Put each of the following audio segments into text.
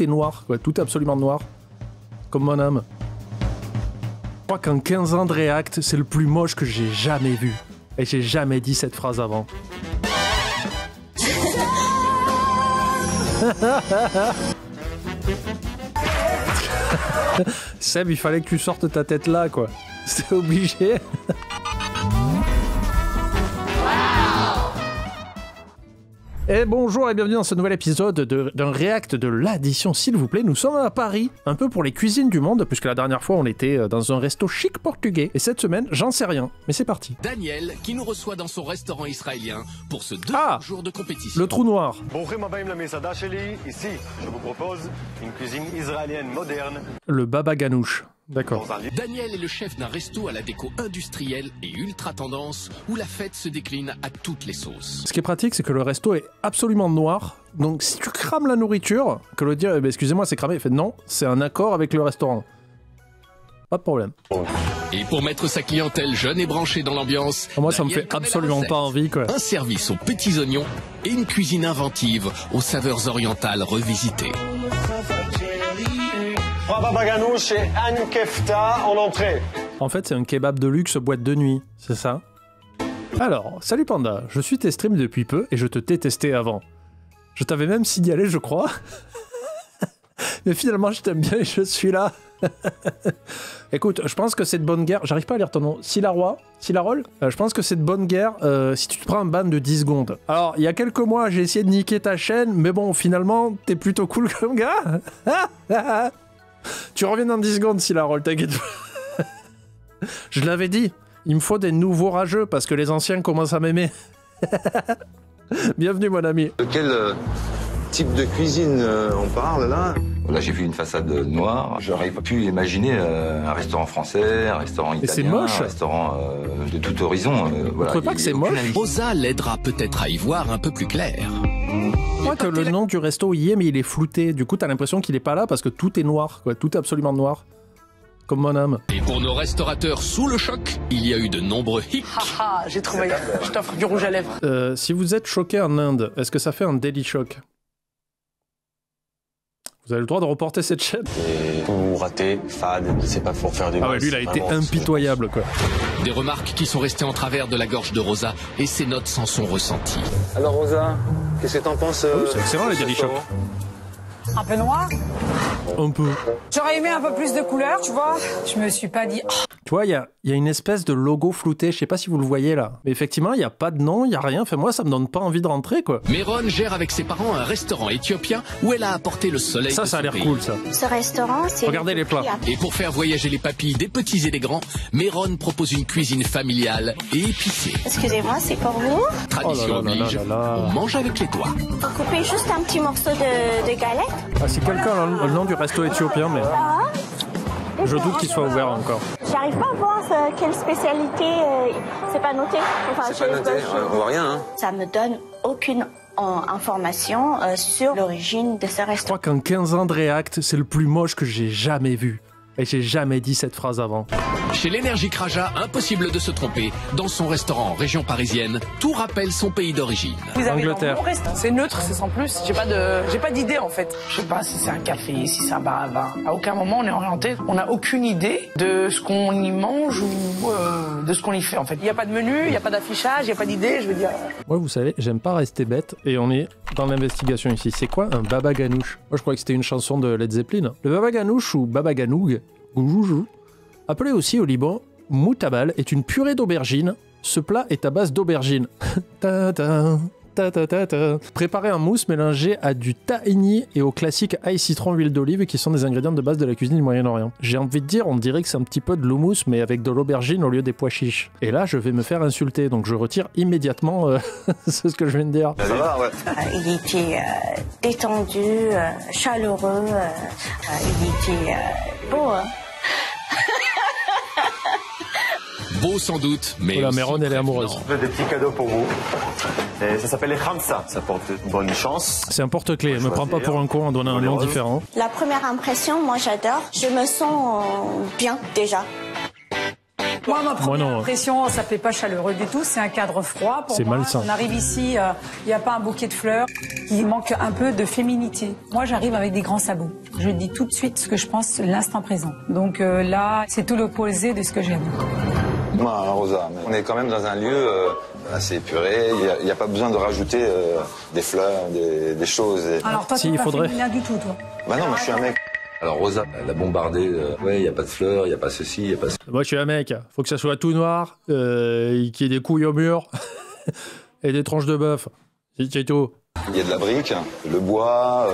tout est noir, quoi. Tout est absolument noir. Comme mon âme. Je crois qu'en 15 ans de React, c'est le plus moche que j'ai jamais vu. Et j'ai jamais dit cette phrase avant. Seb, il fallait que tu sortes ta tête là, quoi. C'était obligé. Et bonjour et bienvenue dans ce nouvel épisode d'un React de l'addition, s'il vous plaît. Nous sommes à Paris, un peu pour les cuisines du monde, puisque la dernière fois on était dans un resto chic portugais. Et cette semaine, j'en sais rien, mais c'est parti. Daniel, qui nous reçoit dans son restaurant israélien pour ce deuxième jour de compétition. Le trou noir. Ici, je vous propose une cuisine israélienne moderne. Le baba ganoush. D'accord. Daniel est le chef d'un resto à la déco industrielle et ultra tendance où la fête se décline à toutes les sauces. Ce qui est pratique, c'est que le resto est absolument noir. Donc si tu crames la nourriture, que le dire, excusez-moi, c'est cramé. Il fait non, c'est un accord avec le restaurant. Pas de problème. Et pour mettre sa clientèle jeune et branchée dans l'ambiance, moi ça me Daniel fait connaît absolument la pas envie, quoi. Un service aux petits oignons et une cuisine inventive aux saveurs orientales revisitées. 3 baba ganoush et un kefta en entrée. En fait, c'est un kebab de luxe boîte de nuit, c'est ça? Alors, salut Panda, je suis tes streams depuis peu et je te t'ai testé avant. Je t'avais même signalé, je crois. Mais finalement, je t'aime bien et je suis là. Écoute, je pense que c'est de bonne guerre. J'arrive pas à lire ton nom. Silaroy? Silarol? Je pense que c'est de bonne guerre si tu te prends un ban de 10 secondes. Alors, il y a quelques mois, j'ai essayé de niquer ta chaîne, mais bon, finalement, t'es plutôt cool comme gars. Tu reviens dans 10 secondes, Silarol, t'inquiète pas. Je l'avais dit, il me faut des nouveaux rageux parce que les anciens commencent à m'aimer. Bienvenue, mon ami. De quel type de cuisine on parle là? Là, j'ai vu une façade noire. J'aurais pas pu imaginer un restaurant français, un restaurant italien, c'est moche. Un restaurant de tout horizon. Vous trouvez pas que c'est moche? Rosa l'aidera peut-être à y voir un peu plus clair. Je crois que le nom du resto y est, mais il est flouté. Du coup, t'as l'impression qu'il est pas là parce que tout est noir, quoi. Tout est absolument noir. Comme mon âme. Et pour nos restaurateurs sous le choc, il y a eu de nombreux hicks. Haha, j'ai trouvé. Je t'offre du rouge à lèvres. Si vous êtes choqué en Inde, est-ce que ça fait un daily shock? Vous avez le droit de reporter cette chaîne. Et tout raté, fade, c'est pas pour faire du mal. Ah ouais, lui, il a été impitoyable, quoi. Des remarques qui sont restées en travers de la gorge de Rosa et ses notes s'en sont ressenties. Alors Rosa, qu'est-ce que t'en penses? C'est excellent, les daily shock. Un peu noir. Un peu. J'aurais aimé un peu plus de couleur, tu vois. Je me suis pas dit... Tu vois, il y a une espèce de logo flouté, je sais pas si vous le voyez là. Mais effectivement, il n'y a pas de nom, il n'y a rien. Enfin, moi, ça me donne pas envie de rentrer, quoi. Méron gère avec ses parents un restaurant éthiopien où elle a apporté le soleil Ça de a son l'air pays. cool, ça. Ce restaurant, c'est... Regardez les plats. Et pour faire voyager les papilles des petits et des grands, Méron propose une cuisine familiale et épicée. Excusez-moi, c'est pour vous. Tradition Oh là là là oblige, là là. on mange avec les doigts. Vous coupez juste un petit morceau de galette. Ah, si quelqu'un a le nom du resto éthiopien, mais je doute qu'il soit ouvert encore. J'arrive pas à voir quelle spécialité, c'est pas noté. Enfin, C'est pas noté, on voit rien, hein. Ça me donne aucune information sur l'origine de ce Je restaurant. crois qu'en 15 ans de React, c'est le plus moche que j'ai jamais vu. Et j'ai jamais dit cette phrase avant. Chez l'Énergique Raja, impossible de se tromper. Dans son restaurant en région parisienne, tout rappelle son pays d'origine. Vous avez Angleterre. un bon restaurant. C'est neutre, c'est sans plus. J'ai pas d'idée en fait. Je sais pas si c'est un café, si c'est un bar à vin. À aucun moment on est orienté. On n'a aucune idée de ce qu'on y mange ou de ce qu'on y fait en fait. Il n'y a pas de menu, il n'y a pas d'affichage, il n'y a pas d'idée, je veux dire. Moi, vous savez, j'aime pas rester bête. Et on est dans l'investigation ici. C'est quoi un baba ganoush? Moi, je croyais que c'était une chanson de Led Zeppelin. Le baba ganoush ou baba ganoug, appelé aussi au Liban moutabal, est une purée d'aubergines. Ce plat est à base d'aubergines. Préparer en mousse mélangé à du tahini et au classique ail, citron, huile d'olive qui sont des ingrédients de base de la cuisine du Moyen-Orient. J'ai envie de dire, on dirait que c'est un petit peu de l'houmous mais avec de l'aubergine au lieu des pois chiches. Et là, je vais me faire insulter, donc je retire immédiatement c'est ce que je viens de dire. Ça va, ouais. Il était détendu, chaleureux, il était beau. Hein. Beau sans doute, mais Voilà, aussi Méron, elle est amoureuse. prévenant. J'ai des petits cadeaux pour vous. Et ça s'appelle les khamsa. Ça porte bonne chance. C'est un porte-clés, me prends pas pour un con en donnant un nom différent. La première impression, moi j'adore. Je me sens bien déjà. Moi, ma première non. impression, ça fait pas chaleureux du tout. C'est un cadre froid. Pour C'est moi, malsain. on arrive ici, il n'y a pas un bouquet de fleurs. Il manque un peu de féminité. Moi, j'arrive avec des grands sabots. Je dis tout de suite ce que je pense l'instant présent. Donc là, c'est tout l'opposé de ce que j'aime. Moi, Rosa, on est quand même dans un lieu assez épuré. Il n'y a pas besoin de rajouter des fleurs, des choses. Alors toi, Si, t'es il pas faudrait. féminin du tout, toi. Bah non, moi je suis un mec. Alors Rosa, elle a bombardé. Ouais, il n'y a pas de fleurs, il n'y a pas ceci, il n'y a pas ça. Moi, je suis un mec. Faut que ça soit tout noir, qu'il y ait des couilles au mur et des tranches de bœuf. C'est tout. Il y a de la brique, le bois,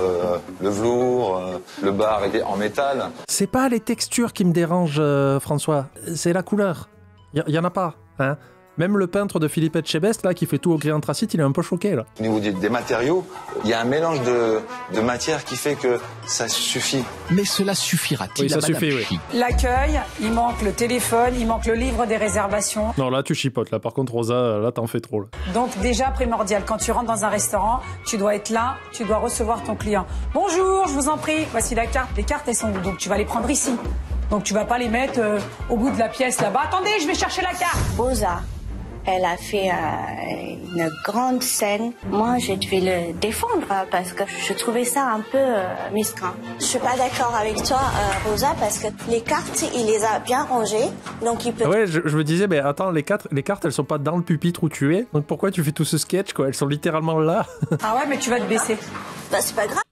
le velours, le bar est en métal. C'est pas les textures qui me dérangent, François. C'est la couleur. Il y en a pas. Hein. Même le peintre de Philippe Etchebest, là, qui fait tout au gris anthracite, il est un peu choqué, là. Au niveau des matériaux, il y a un mélange de matières qui fait que ça suffit. Mais cela suffira-t-il Oui, ça à Madame suffit, oui. Chi? L'accueil, il manque le téléphone, il manque le livre des réservations. Non, là, tu chipotes. Là, par contre, Rosa, là, t'en fais trop, là. Donc déjà primordial, quand tu rentres dans un restaurant, tu dois être là, tu dois recevoir ton client. Bonjour, je vous en prie, voici la carte. Les cartes, elles sont où? Donc tu vas les prendre ici. Donc tu vas pas les mettre au bout de la pièce là-bas. Attendez, je vais chercher la carte. Rosa, elle a fait une grande scène. Moi, je devais le défendre parce que je trouvais ça un peu mesquin. Je suis pas d'accord avec toi, Rosa, parce que les cartes, il les a bien rangées, donc il peut... Ouais, je me disais, mais attends, les cartes, elles sont pas dans le pupitre où tu es. Donc pourquoi tu fais tout ce sketch, quoi? Elles sont littéralement là. Ah ouais, mais tu vas te baisser. Bah, c'est pas grave.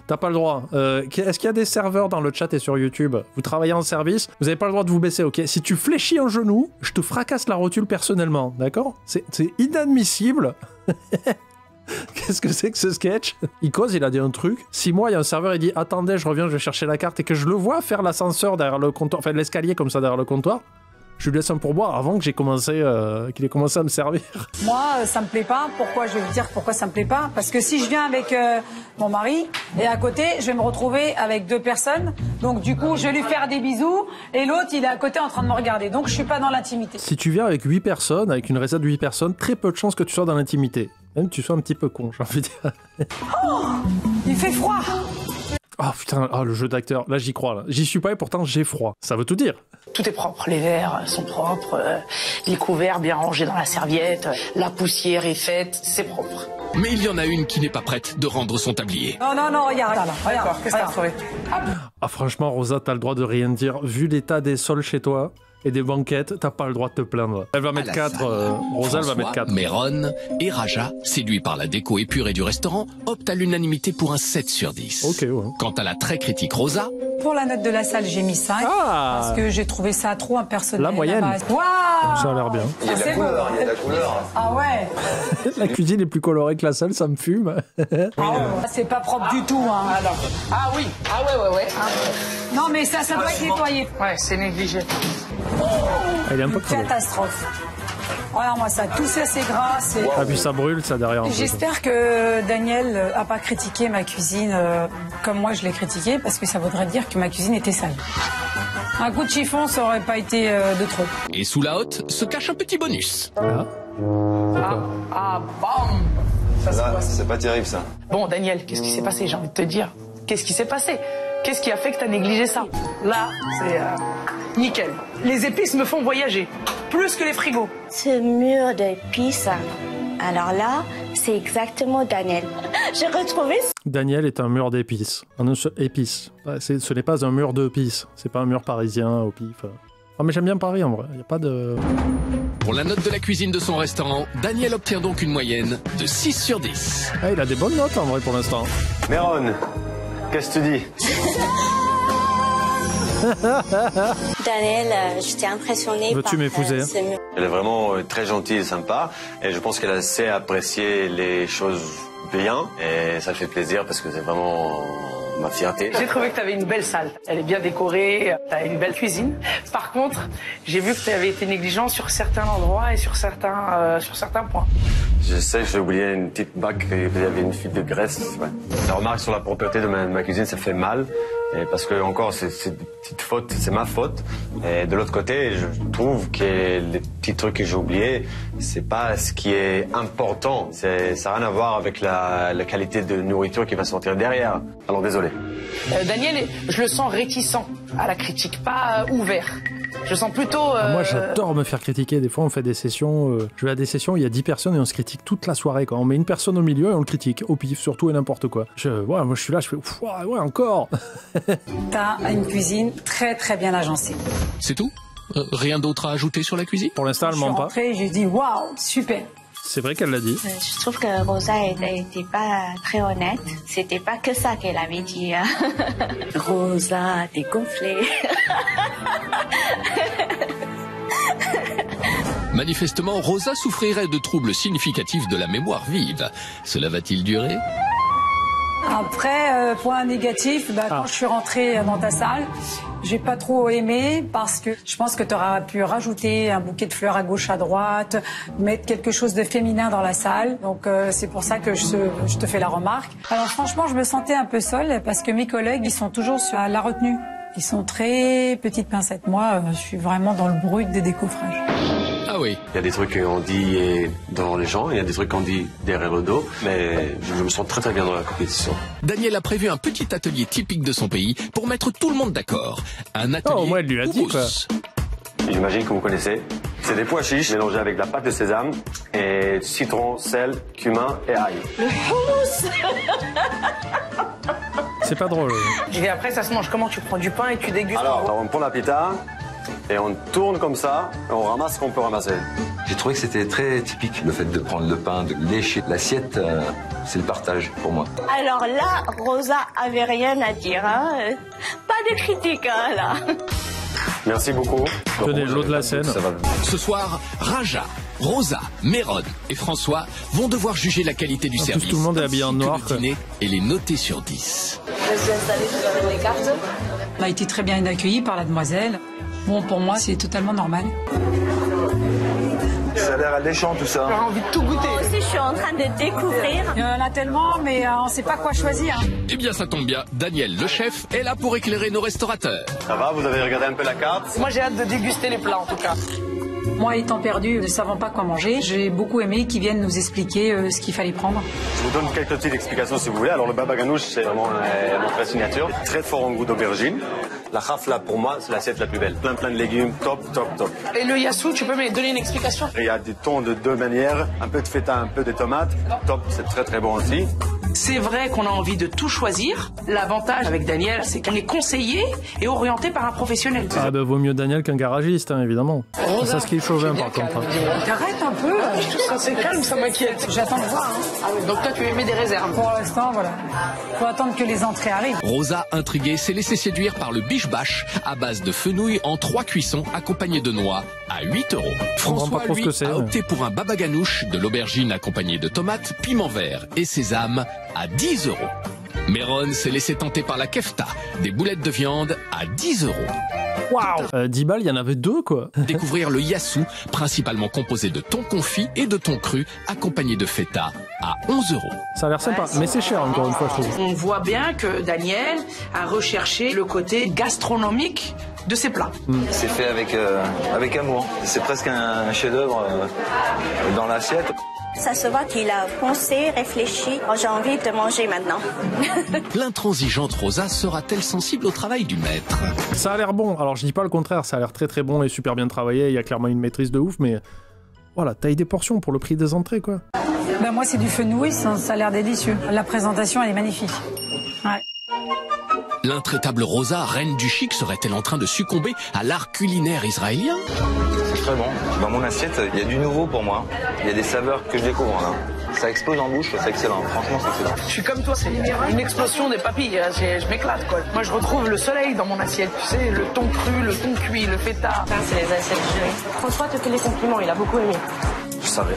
T'as pas le droit. Est-ce qu'il y a des serveurs dans le chat et sur YouTube? Vous travaillez en service, vous avez pas le droit de vous baisser, ok? Si tu fléchis un genou, je te fracasse la rotule personnellement, d'accord? C'est inadmissible. Qu'est-ce que c'est que ce sketch? Icos, il a dit un truc. Si moi, il y a un serveur, il dit attendez, je reviens, je vais chercher la carte, et que je le vois faire l'ascenseur derrière le comptoir, enfin l'escalier comme ça derrière le comptoir, je lui laisse un pourboire avant que qu'il ait commencé à me servir. Moi, ça me plaît pas. Pourquoi? Je vais vous dire pourquoi ça me plaît pas. Parce que si je viens avec mon mari, et à côté, je vais me retrouver avec 2 personnes. Donc du coup, je vais lui faire des bisous, et l'autre, il est à côté en train de me regarder. Donc je suis pas dans l'intimité. Si tu viens avec 8 personnes, avec une réserve de 8 personnes, très peu de chances que tu sois dans l'intimité. Même que tu sois un petit peu con, j'ai envie de dire. Oh, il fait froid. Oh putain, le jeu d'acteur, là j'y crois, là. J'y suis pas et pourtant j'ai froid. Ça veut tout dire. Tout est propre, les verres sont propres, les couverts bien rangés dans la serviette, la poussière est faite, c'est propre. Mais il y en a une qui n'est pas prête de rendre son tablier. Non, regarde là. D'accord, qu'est-ce que t'as retrouvé? Ah franchement, Rosa, t'as le droit de rien dire. Vu l'état des sols chez toi et des banquettes, t'as pas le droit de te plaindre. Elle va mettre 4, Rosa, elle va mettre 4. Méron et Raja, séduits par la déco épurée du restaurant, optent à l'unanimité pour un 7 sur 10. Ok, ouais. Quant à la très critique Rosa, Pour la note de la salle, j'ai mis 5. Ah. Parce que j'ai trouvé ça trop impersonnel. La moyenne. Waouh, Ça a l'air bien. Il y a de la couleur, il y a de la couleur. Ah ouais. La cuisine est plus colorée que la salle, ça me fume. C'est pas propre du tout. Hein. Ah oui, ouais. Non, mais ça doit être nettoyé. Ouais, c'est négligé. Elle est un peu crevée. Catastrophe. Regarde-moi ça, tout ça c'est gras. Ah puis ça brûle, ça derrière. un peu. J'espère que Daniel a pas critiqué ma cuisine comme moi je l'ai critiquée, parce que ça voudrait dire que ma cuisine était sale. Un coup de chiffon, ça aurait pas été de trop. et sous la hotte se cache un petit bonus. Ah. Ah, bam. Ça, c'est Là, quoi, ça? c'est pas terrible ça. Bon, Daniel, qu'est-ce qui s'est passé? J'ai envie de te dire. Qu'est-ce qui s'est passé? Qu'est-ce qui a fait que t'as négligé ça? Là, c'est nickel. Les épices me font voyager. Plus que les frigos. Ce mur d'épices, alors là, c'est exactement Daniel. J'ai retrouvé... Daniel est un mur d'épices. Un seul épice. Ce n'est pas un mur d'épices. C'est pas un mur parisien au pif. Ah mais j'aime bien Paris en vrai. Y a pas de... Pour la note de la cuisine de son restaurant, Daniel obtient donc une moyenne de 6 sur 10. Ah, il a des bonnes notes en vrai pour l'instant. Méron, qu'est-ce que tu dis? Daniel, j'étais impressionnée Veux-tu par m'épouser ce mur. Elle est vraiment très gentille et sympa. Et je pense qu'elle sait apprécier les choses bien. Et ça fait plaisir parce que c'est vraiment ma fierté. J'ai trouvé que tu avais une belle salle. Elle est bien décorée, tu as une belle cuisine. Par contre, j'ai vu que tu avais été négligent sur certains endroits et sur certains points. Je sais que j'ai oublié une petite bague, il y avait une fuite de graisse. Ouais. La remarque sur la propreté de ma cuisine, ça fait mal. Et parce que encore, c'est des petites fautes, c'est ma faute. Et de l'autre côté, je trouve que les petits trucs que j'ai oubliés, c'est pas ce qui est important. Ça n'a rien à voir avec la qualité de nourriture qui va sortir derrière. Alors désolé. Daniel, je le sens réticent à la critique, pas ouvert. Je sens plutôt... Moi, j'adore me faire critiquer. Des fois, on fait des sessions... je vais à des sessions où il y a 10 personnes et on se critique toute la soirée, quoi. On met une personne au milieu et on le critique, au pif, surtout et n'importe quoi. Moi, je suis là, je fais... ouais, encore. T'as une cuisine très très bien agencée. C'est tout? Rien d'autre à ajouter sur la cuisine? Pour l'instant, elle ment pas. J'ai dit waouh, super. C'est vrai qu'elle l'a dit. Je trouve que Rosa n'était pas très honnête. C'était pas que ça qu'elle avait dit. Rosa, t'es gonflée. Manifestement, Rosa souffrirait de troubles significatifs de la mémoire vive. Cela va-t-il durer? Après, point négatif, quand je suis rentrée dans ta salle, j'ai pas trop aimé parce que je pense que tu aurais pu rajouter un bouquet de fleurs à gauche, à droite, mettre quelque chose de féminin dans la salle. Donc c'est pour ça que je te fais la remarque. Alors franchement, je me sentais un peu seule parce que mes collègues, ils sont toujours sur la retenue. Ils sont très petites pincettes. Moi, je suis vraiment dans le brut des décoffrages. Ah oui. Il y a des trucs qu'on dit devant les gens, il y a des trucs qu'on dit derrière le dos, mais je me sens très très bien dans la compétition. Daniel a prévu un petit atelier typique de son pays pour mettre tout le monde d'accord. Un atelier au moins, elle lui a dit, quoi. J'imagine que vous connaissez. C'est des pois chiches mélangés avec de la pâte de sésame et citron, sel, cumin et ail. Le hummus. C'est pas drôle. Et après, ça se mange comment? Tu prends du pain et tu dégustes? Alors on prend la pita et on tourne comme ça et on ramasse ce qu'on peut ramasser. J'ai trouvé que c'était très typique, le fait de prendre le pain, de lécher l'assiette, c'est le partage pour moi. Alors là, Rosa avait rien à dire. Hein. Pas de critique, hein, là. Merci beaucoup. Tenez, l'eau de la Seine. Ce soir, Raja, Rosa, Méron et François vont devoir juger la qualité du service. Tout le monde est habillé en noir. Et les noter sur 10. On a été très bien accueillis par la demoiselle. Bon, pour moi, c'est totalement normal. Ça a l'air alléchant tout ça. J'ai envie de tout goûter. Moi aussi, je suis en train de découvrir. Il y en a tellement, mais on ne sait pas quoi choisir. Eh bien, ça tombe bien. Daniel, le chef, est là pour éclairer nos restaurateurs. Ça va, vous avez regardé un peu la carte? Moi, j'ai hâte de déguster les plats, en tout cas. Moi, étant perdu, ne savant pas quoi manger, j'ai beaucoup aimé qu'ils viennent nous expliquer ce qu'il fallait prendre. Je vous donne quelques petites explications si vous voulez. Alors le baba ganoush, c'est vraiment notre signature. Très fort en goût d'aubergine. La rafla, pour moi, c'est l'assiette la plus belle. Plein de légumes, top. Et le yassou, tu peux me donner une explication? Il y a des tons de deux manières. Un peu de feta, un peu de tomate. Top, c'est très très bon aussi. C'est vrai qu'on a envie de tout choisir. L'avantage avec Daniel, c'est qu'on est conseillé et orienté par un professionnel. Ah vaut mieux Daniel qu'un garagiste, hein, évidemment. C'est ce qui est chauvin, par contre. Hein. T'arrêtes un peu. Ça c'est calme, ça m'inquiète. J'attends de voir. Hein. Ah oui, donc toi, tu émets des réserves. Pour l'instant, voilà. Faut attendre que les entrées arrivent. Rosa, intriguée, s'est laissée séduire par le biche-bâche à base de fenouil en 3 cuissons accompagné de noix à 8 €. François, lui, a opté pour un baba ganoush, de l'aubergine accompagnée de tomates, piment vert et sésame à 10 €. Méron s'est laissé tenter par la kefta, des boulettes de viande à 10 €. Waouh 10 balles, il y en avait 2, quoi. Découvrir le yassou, principalement composé de thon confit et de thon cru, accompagné de feta à 11 €. Ça a l'air sympa, mais c'est cher encore une fois, je trouve. On voit bien que Daniel a recherché le côté gastronomique de ses plats. C'est fait avec amour. C'est presque un chef-d'œuvre dans l'assiette. Ça se voit qu'il a pensé, réfléchi. Oh, j'ai envie de manger maintenant. L'intransigeante Rosa sera-t-elle sensible au travail du maître? Ça a l'air bon. Alors je dis pas le contraire, ça a l'air très très bon et super bien travaillé. Il y a clairement une maîtrise de ouf, mais voilà, taille des portions pour le prix des entrées, quoi. Moi, c'est du fenouil, ça a l'air délicieux. La présentation, elle est magnifique. Ouais. L'intraitable Rosa, reine du chic, serait-elle en train de succomber à l'art culinaire israélien? C'est très bon. Dans mon assiette, il y a du nouveau pour moi. Il y a des saveurs que je découvre là. Ça explose en bouche, c'est excellent. Franchement, c'est excellent. Je suis comme toi, c'est une explosion des papilles. Je m'éclate, quoi. Moi, je retrouve le soleil dans mon assiette. Tu sais, le thon cru, le thon cuit, le feta. C'est les assiettes jurées. François te fait les compliments, il a beaucoup aimé. Je savais.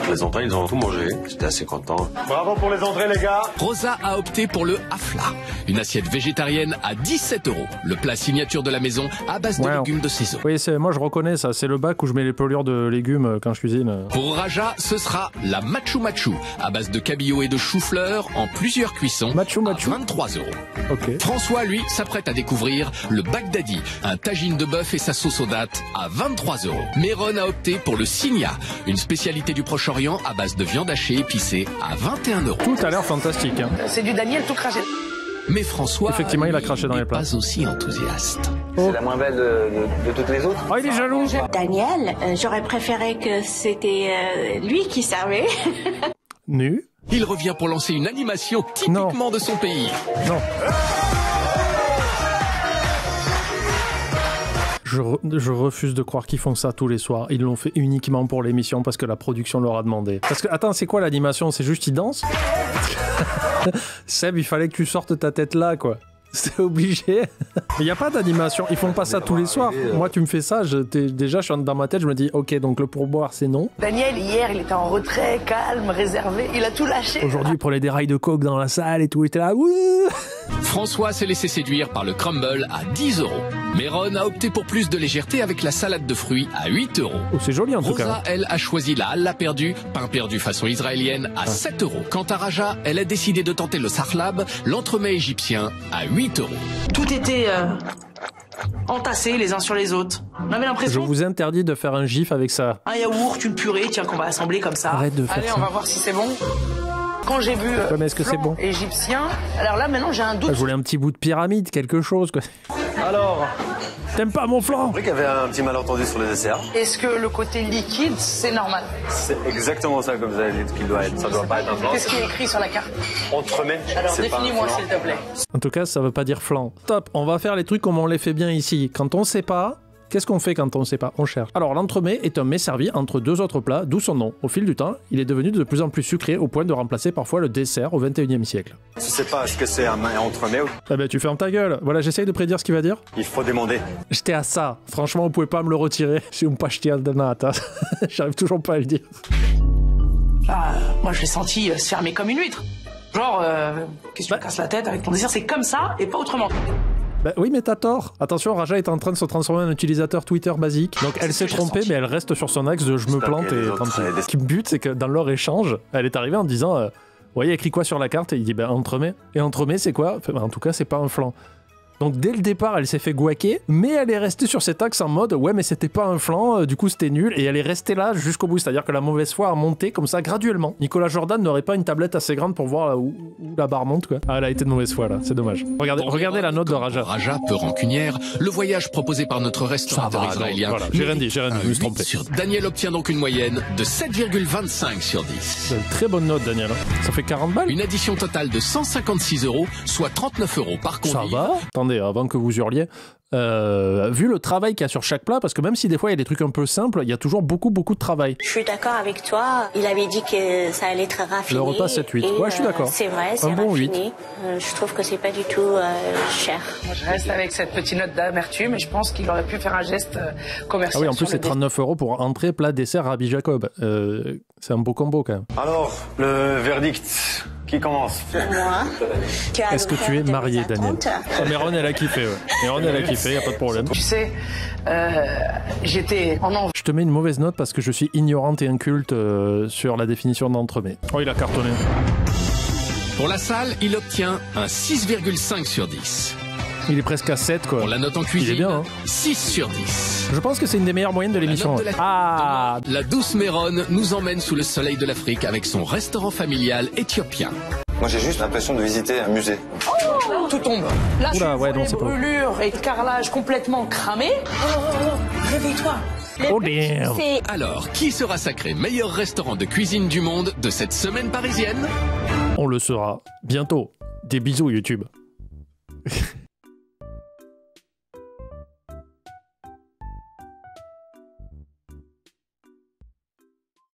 Les entrées, ils ont tout mangé. J'étais assez content. Bravo pour les entrées, les gars. Rosa a opté pour le hafla, une assiette végétarienne à 17 €. Le plat signature de la maison à base de légumes de saison. Oui, moi je reconnais ça. C'est le bac où je mets les pelures de légumes quand je cuisine. Pour Raja, ce sera la machu machu à base de cabillaud et de chou-fleur en plusieurs cuissons à 23 €. Okay. François, lui, s'apprête à découvrir le Bagdadi, un tagine de bœuf et sa sauce aux dattes à 23 €. Méron a opté pour le signa, une spécialité du Proche-Orient à base de viande hachée épicée à 21 €. Tout a l'air fantastique. Hein. C'est du Daniel tout craché. Mais François, effectivement, il a craché dans les plats. Pas aussi enthousiaste. C'est la moins belle de toutes les autres. Oh, il est jaloux. Daniel, j'aurais préféré que c'était lui qui servait. Nu. Il revient pour lancer une animation typiquement de son pays. Non. Je refuse de croire qu'ils font ça tous les soirs. Ils l'ont fait uniquement pour l'émission parce que la production leur a demandé. Parce que, attends, c'est quoi l'animation? C'est juste ils dansent? Seb, il fallait que tu sortes ta tête là, quoi. C'est obligé. Il n'y a pas d'animation. Ils font pas ça tous les soirs. Moi, tu me fais ça, déjà, je suis dans ma tête, je me dis, ok, donc le pourboire, c'est non. Daniel, hier, il était en retrait, calme, réservé. Il a tout lâché. Aujourd'hui, il prenait des rails de coke dans la salle et tout. Il était là, ouh. François s'est laissé séduire par le crumble à 10 €. Méron a opté pour plus de légèreté avec la salade de fruits à 8 €. Oh, c'est joli en tout cas. Rosa, elle, a choisi la hallah perdue, pain perdu façon israélienne, à 7 €. Quant à Raja, elle a décidé de tenter le sarlab, l'entremet égyptien, à 8 €. Tout était entassés les uns sur les autres. On avait l'impression... Je vous interdis de faire un gif avec ça. Un yaourt, une purée, tiens, qu'on va assembler comme ça. Arrête de faire Allez, ça. on va voir si c'est bon. Quand j'ai vu mais est-ce que c'est bon égyptien, alors là maintenant j'ai un doute. Je voulais un petit bout de pyramide, quelque chose quoi. Alors, t'aimes pas mon flan? c'est vrai qu'il y avait un petit malentendu sur les desserts. Est-ce que le côté liquide c'est normal? C'est exactement ça comme vous avez dit qu'il doit être. Ça doit pas être un flan. Qu'est-ce qui est écrit sur la carte? Entremets. Alors c'est pas un définis-moi flan. s'il te plaît. En tout cas, ça veut pas dire flan. Top, on va faire les trucs comme on les fait bien ici. Quand on sait pas, qu'est-ce qu'on fait quand on sait pas? On cherche. Alors l'entremet est un mets servi entre deux autres plats, d'où son nom. Au fil du temps, il est devenu de plus en plus sucré au point de remplacer parfois le dessert au 21e siècle. Je sais pas ce que c'est un entremets. Ah ben tu fermes ta gueule. Voilà, j'essaye de prédire ce qu'il va dire. Il faut demander. J'étais à ça. Franchement, vous pouvez pas me le retirer. Je suis pas jeté à nata. J'arrive toujours pas à le dire. Ah, moi je l'ai senti se fermer comme une huître. Genre, qu'est-ce que tu me casses la tête avec ton dessert? C'est comme ça et pas autrement. Bah oui, mais t'as tort. Attention, Raja est en train de se transformer en utilisateur Twitter basique. Donc elle s'est trompée, mais elle reste sur son axe de je me plante et tant pis. Ce qui me bute, c'est que dans leur échange, elle est arrivée en disant ouais, il y a écrit quoi sur la carte? Et il dit ben entremets. Et entremets, c'est quoi? Enfin, en tout cas, c'est pas un flan. Donc dès le départ, elle s'est fait guaquer, mais elle est restée sur cet axe en mode ouais, mais c'était pas un flan, du coup c'était nul, et elle est restée là jusqu'au bout. C'est-à-dire que la mauvaise foi a monté comme ça graduellement. Nicolas Jordan n'aurait pas une tablette assez grande pour voir où la barre monte quoi. Ah, elle a été de mauvaise foi là, c'est dommage. Regardez la note de Raja. Raja, peu rancunière, le voyage proposé par notre restaurateur israélien. Voilà, j'ai rien dit, je me suis trompé. Daniel obtient donc une moyenne de 7,25 sur 10. C'est une très bonne note, Daniel. Ça fait 40 balles. Une addition totale de 156 €, soit 39 € par convive. Ça va. Attendez, avant que vous hurliez, vu le travail qu'il y a sur chaque plat, parce que même si des fois il y a des trucs un peu simples, il y a toujours beaucoup de travail. Je suis d'accord avec toi. Il avait dit que ça allait être raffiné. Le repas 7-8. Ouais, je suis d'accord. C'est vrai, c'est un bon raffiné. Je trouve que c'est pas du tout cher. Moi, je reste avec cette petite note d'amertume et je pense qu'il aurait pu faire un geste commercial. Ah oui, en plus c'est 39 € pour entrée, plat, dessert, Rabbi Jacob. C'est un beau combo quand même. Alors, le verdict, qui commence? Moi. Est-ce que tu es marié, Daniel? Oh, Méron, elle a kiffé, ouais. Méron, elle a kiffé, y a pas de problème. Tu sais, j'étais en envie. Je te mets une mauvaise note parce que je suis ignorante et inculte sur la définition d'entremet. Oh, il a cartonné. Pour la salle, il obtient un 6,5 sur 10. Il est presque à 7 quoi. Pour la note en cuisine, il est bien, hein. 6 sur 10. Je pense que c'est une des meilleures moyennes de l'émission. La douce Méron nous emmène sous le soleil de l'Afrique avec son restaurant familial éthiopien. Moi, j'ai juste l'impression de visiter un musée. Oh, tout tombe. Là, je ouais, suis non, c'est pas brûlures et carrelage complètement cramé. Réveille-toi. Oh damn. Alors, qui sera sacré meilleur restaurant de cuisine du monde de cette semaine parisienne? On le saura bientôt. Des bisous YouTube.